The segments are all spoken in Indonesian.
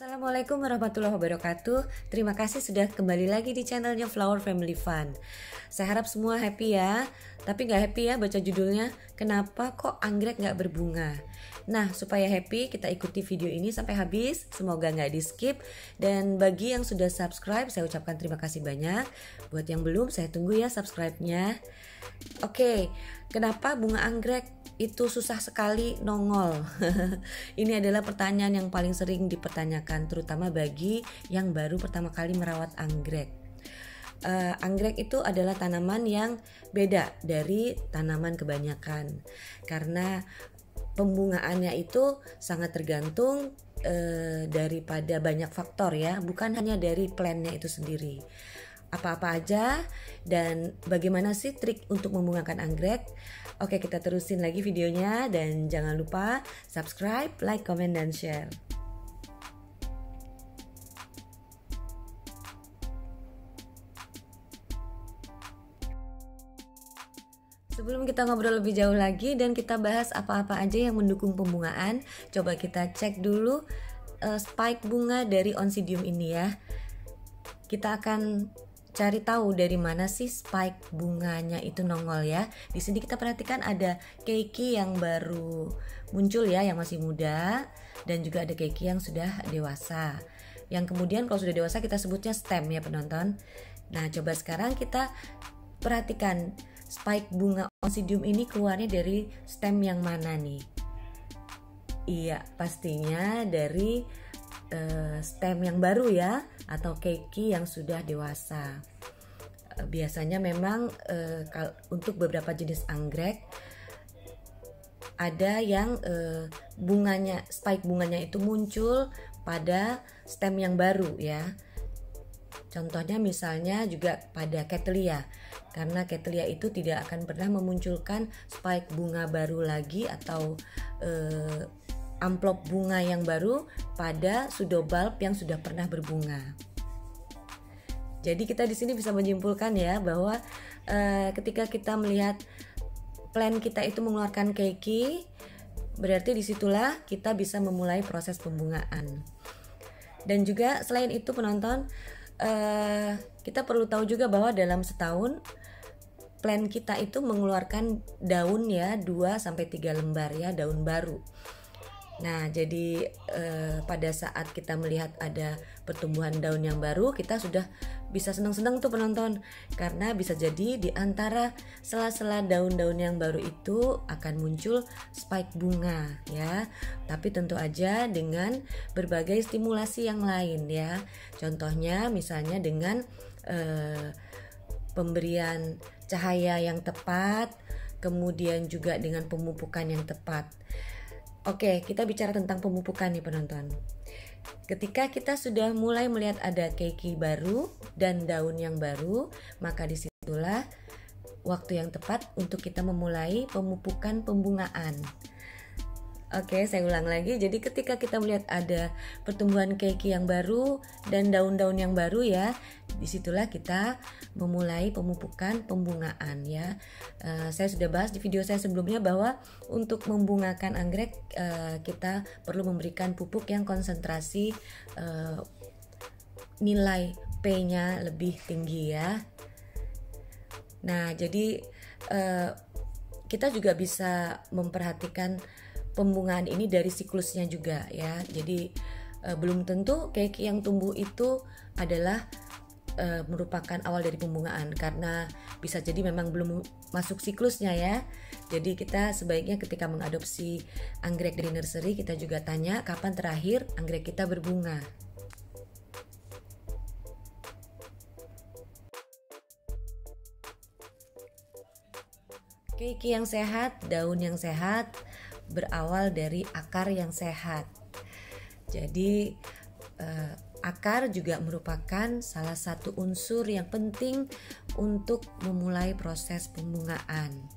Assalamualaikum warahmatullahi wabarakatuh. Terima kasih sudah kembali lagi di channelnya Flower Family Fun. Saya harap semua happy ya. Tapi gak happy ya baca judulnya, kenapa kok anggrek gak berbunga? Nah, supaya happy kita ikuti video ini sampai habis. Semoga gak di skip. Dan bagi yang sudah subscribe, saya ucapkan terima kasih banyak. Buat yang belum, saya tunggu ya subscribe-nya. Oke, kenapa bunga anggrek itu susah sekali nongol? Ini adalah pertanyaan yang paling sering dipertanyakan, terutama bagi yang baru pertama kali merawat anggrek. Anggrek itu adalah tanaman yang beda dari tanaman kebanyakan, karena pembungaannya itu sangat tergantung daripada banyak faktor ya, bukan hanya dari plantnya itu sendiri. Apa-apa aja dan bagaimana sih trik untuk membungakan anggrek? Oke, kita terusin lagi videonya dan jangan lupa subscribe, like, comment, dan share. Sebelum kita ngobrol lebih jauh lagi dan kita bahas apa-apa aja yang mendukung pembungaan, coba kita cek dulu spike bunga dari Oncidium ini ya. Kita akan cari tahu dari mana sih spike bunganya itu nongol ya. Di sini kita perhatikan ada keiki yang baru muncul ya, yang masih muda, dan juga ada keiki yang sudah dewasa. Yang kemudian kalau sudah dewasa kita sebutnya stem ya penonton. Nah, coba sekarang kita perhatikan spike bunga Oncidium ini keluarnya dari stem yang mana nih? Iya, pastinya dari stem yang baru ya, atau keiki yang sudah dewasa. Biasanya memang untuk beberapa jenis anggrek ada yang bunganya, spike bunganya itu muncul pada stem yang baru ya. Contohnya misalnya juga pada Cattleya, karena Cattleya itu tidak akan pernah memunculkan spike bunga baru lagi atau amplop bunga yang baru pada pseudobulb yang sudah pernah berbunga. Jadi kita di sini bisa menyimpulkan ya bahwa ketika kita melihat plant kita itu mengeluarkan keiki, berarti disitulah kita bisa memulai proses pembungaan. Dan juga selain itu penonton, kita perlu tahu juga bahwa dalam setahun plant kita itu mengeluarkan daun ya 2-3 lembar ya, daun baru. Nah, jadi pada saat kita melihat ada pertumbuhan daun yang baru, kita sudah bisa senang-senang tuh penonton, karena bisa jadi di antara sela-sela daun-daun yang baru itu akan muncul spike bunga ya. Tapi tentu aja dengan berbagai stimulasi yang lain ya. Contohnya misalnya dengan pemberian cahaya yang tepat, kemudian juga dengan pemupukan yang tepat. Oke, kita bicara tentang pemupukan nih penonton. Ketika kita sudah mulai melihat ada keiki baru dan daun yang baru, maka disitulah waktu yang tepat untuk kita memulai pemupukan pembungaan. Oke, saya ulang lagi. Jadi ketika kita melihat ada pertumbuhan keiki yang baru dan daun-daun yang baru ya, disitulah kita memulai pemupukan pembungaan ya. Saya sudah bahas di video saya sebelumnya bahwa untuk membungakan anggrek kita perlu memberikan pupuk yang konsentrasi nilai P-nya lebih tinggi ya. Nah, jadi kita juga bisa memperhatikan pembungaan ini dari siklusnya juga ya. Jadi belum tentu keiki yang tumbuh itu adalah merupakan awal dari pembungaan, karena bisa jadi memang belum masuk siklusnya ya. Jadi kita sebaiknya ketika mengadopsi anggrek dari nursery, kita juga tanya kapan terakhir anggrek kita berbunga. Keiki yang sehat, daun yang sehat berawal dari akar yang sehat. Jadi akar juga merupakan salah satu unsur yang penting untuk memulai proses pembungaan.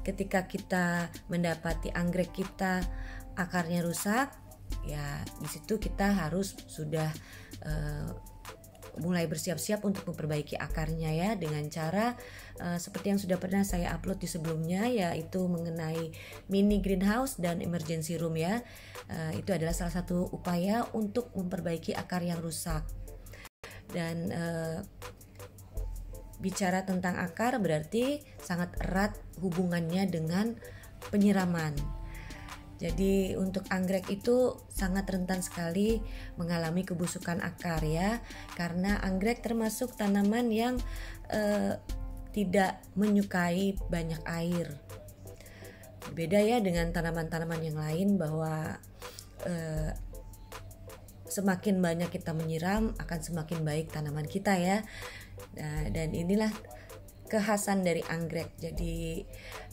Ketika kita mendapati anggrek kita akarnya rusak, ya di situ kita harus sudah mulai bersiap-siap untuk memperbaiki akarnya ya, dengan cara seperti yang sudah pernah saya upload di sebelumnya, yaitu mengenai mini greenhouse dan emergency room ya. Itu adalah salah satu upaya untuk memperbaiki akar yang rusak. Dan bicara tentang akar berarti sangat erat hubungannya dengan penyiraman. Jadi untuk anggrek itu sangat rentan sekali mengalami kebusukan akar ya, karena anggrek termasuk tanaman yang tidak menyukai banyak air. Beda ya dengan tanaman-tanaman yang lain bahwa semakin banyak kita menyiram akan semakin baik tanaman kita ya. Dan inilah kekhasan dari anggrek. Jadi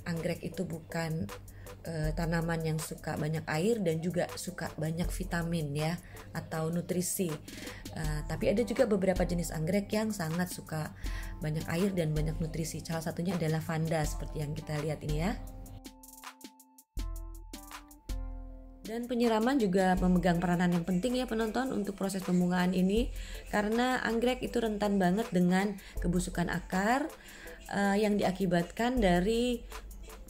anggrek itu bukan tanaman yang suka banyak air dan juga suka banyak vitamin ya atau nutrisi. Tapi ada juga beberapa jenis anggrek yang sangat suka banyak air dan banyak nutrisi. Salah satunya adalah vanda seperti yang kita lihat ini ya. Dan penyiraman juga memegang peranan yang penting ya penonton untuk proses pembungaan ini, karena anggrek itu rentan banget dengan kebusukan akar yang diakibatkan dari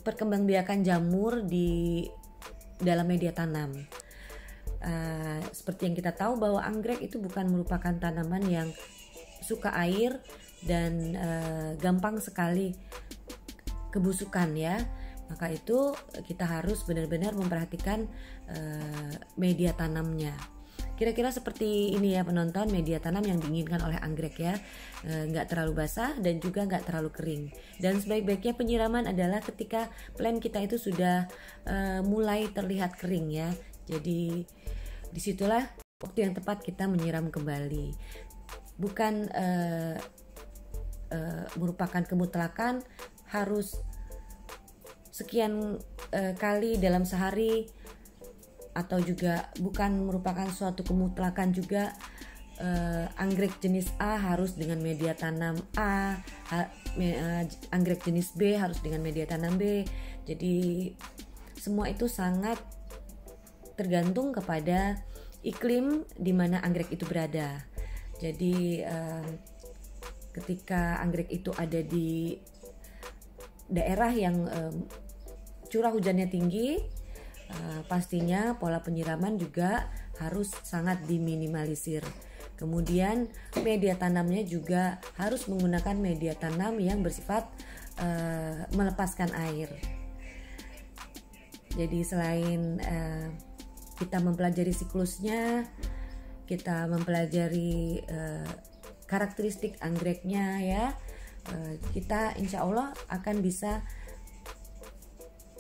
perkembangbiakan jamur di dalam media tanam. Seperti yang kita tahu bahwa anggrek itu bukan merupakan tanaman yang suka air dan gampang sekali kebusukan ya. Maka itu kita harus benar-benar memperhatikan media tanamnya. Kira-kira seperti ini ya penonton, media tanam yang diinginkan oleh anggrek ya, nggak terlalu basah dan juga nggak terlalu kering. Dan sebaik-baiknya penyiraman adalah ketika plant kita itu sudah mulai terlihat kering ya. Jadi disitulah waktu yang tepat kita menyiram kembali. Bukan merupakan kemutlakan harus sekian kali dalam sehari, atau juga bukan merupakan suatu kemutlakan juga anggrek jenis A harus dengan media tanam A, anggrek jenis B harus dengan media tanam B. Jadi semua itu sangat tergantung kepada iklim di mana anggrek itu berada. Jadi ketika anggrek itu ada di daerah yang curah hujannya tinggi, pastinya pola penyiraman juga harus sangat diminimalisir. Kemudian media tanamnya juga harus menggunakan media tanam yang bersifat melepaskan air. Jadi selain kita mempelajari siklusnya, kita mempelajari karakteristik anggreknya ya, kita insya Allah akan bisa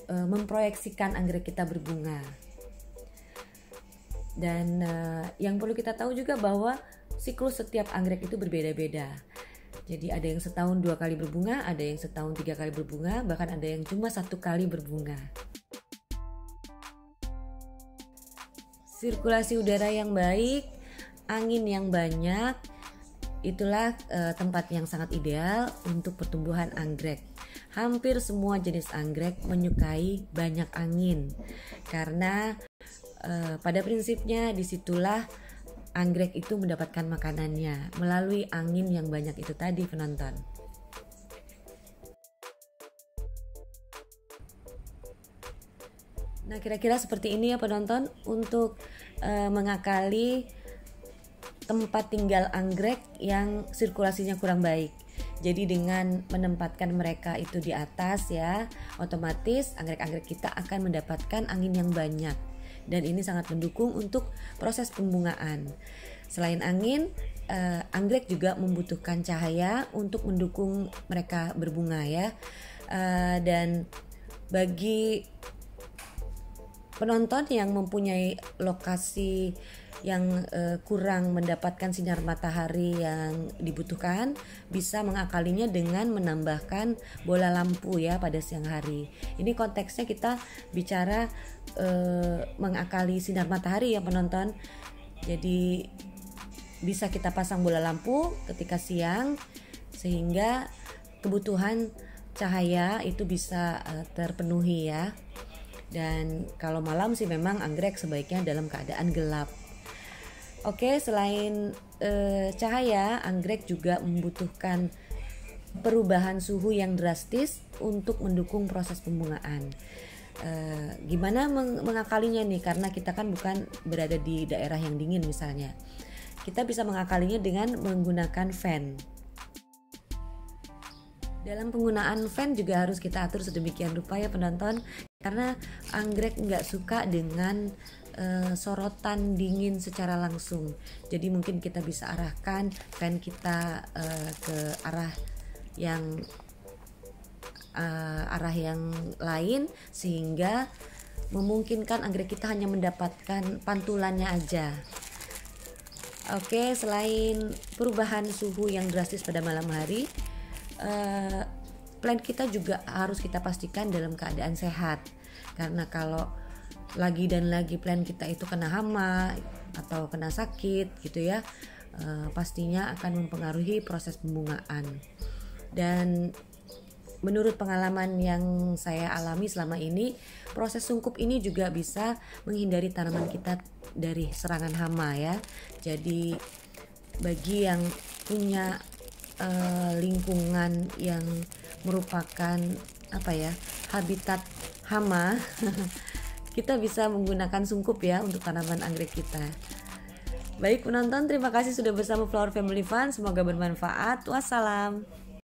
memproyeksikan anggrek kita berbunga. Dan yang perlu kita tahu juga bahwa siklus setiap anggrek itu berbeda-beda. Jadi ada yang setahun 2 kali berbunga, ada yang setahun 3 kali berbunga, bahkan ada yang cuma 1 kali berbunga. Sirkulasi udara yang baik, angin yang banyak, itulah tempat yang sangat ideal untuk pertumbuhan anggrek. Hampir semua jenis anggrek menyukai banyak angin, karena pada prinsipnya disitulah anggrek itu mendapatkan makanannya melalui angin yang banyak itu tadi penonton. Nah kira-kira seperti ini ya penonton untuk mengakali tempat tinggal anggrek yang sirkulasinya kurang baik. Jadi dengan menempatkan mereka itu di atas ya, otomatis anggrek-anggrek kita akan mendapatkan angin yang banyak. Dan ini sangat mendukung untuk proses pembungaan. Selain angin, anggrek juga membutuhkan cahaya untuk mendukung mereka berbunga ya. Dan bagi penonton yang mempunyai lokasi yang kurang mendapatkan sinar matahari yang dibutuhkan, bisa mengakalinya dengan menambahkan bola lampu ya pada siang hari. Ini konteksnya kita bicara mengakali sinar matahari ya penonton. Jadi bisa kita pasang bola lampu ketika siang sehingga kebutuhan cahaya itu bisa terpenuhi ya. Dan kalau malam sih memang anggrek sebaiknya dalam keadaan gelap. Oke, selain cahaya, anggrek juga membutuhkan perubahan suhu yang drastis untuk mendukung proses pembungaan. Gimana mengakalinya nih, karena kita kan bukan berada di daerah yang dingin misalnya. Kita bisa mengakalinya dengan menggunakan fan. Dalam penggunaan fan juga harus kita atur sedemikian rupa ya penonton, karena anggrek nggak suka dengan sorotan dingin secara langsung. Jadi mungkin kita bisa arahkan fan kita ke arah yang lain, sehingga memungkinkan anggrek kita hanya mendapatkan pantulannya aja. Oke, selain perubahan suhu yang drastis pada malam hari, plant kita juga harus kita pastikan dalam keadaan sehat. Karena kalau lagi plant kita itu kena hama atau kena sakit gitu ya, pastinya akan mempengaruhi proses pembungaan. Dan menurut pengalaman yang saya alami selama ini, proses sungkup ini juga bisa menghindari tanaman kita dari serangan hama ya. Jadi bagi yang punya lingkungan yang merupakan habitat hama kita bisa menggunakan sungkup ya untuk tanaman anggrek kita. Baik penonton, terima kasih sudah bersama Flower Family Fun, semoga bermanfaat. Wassalam.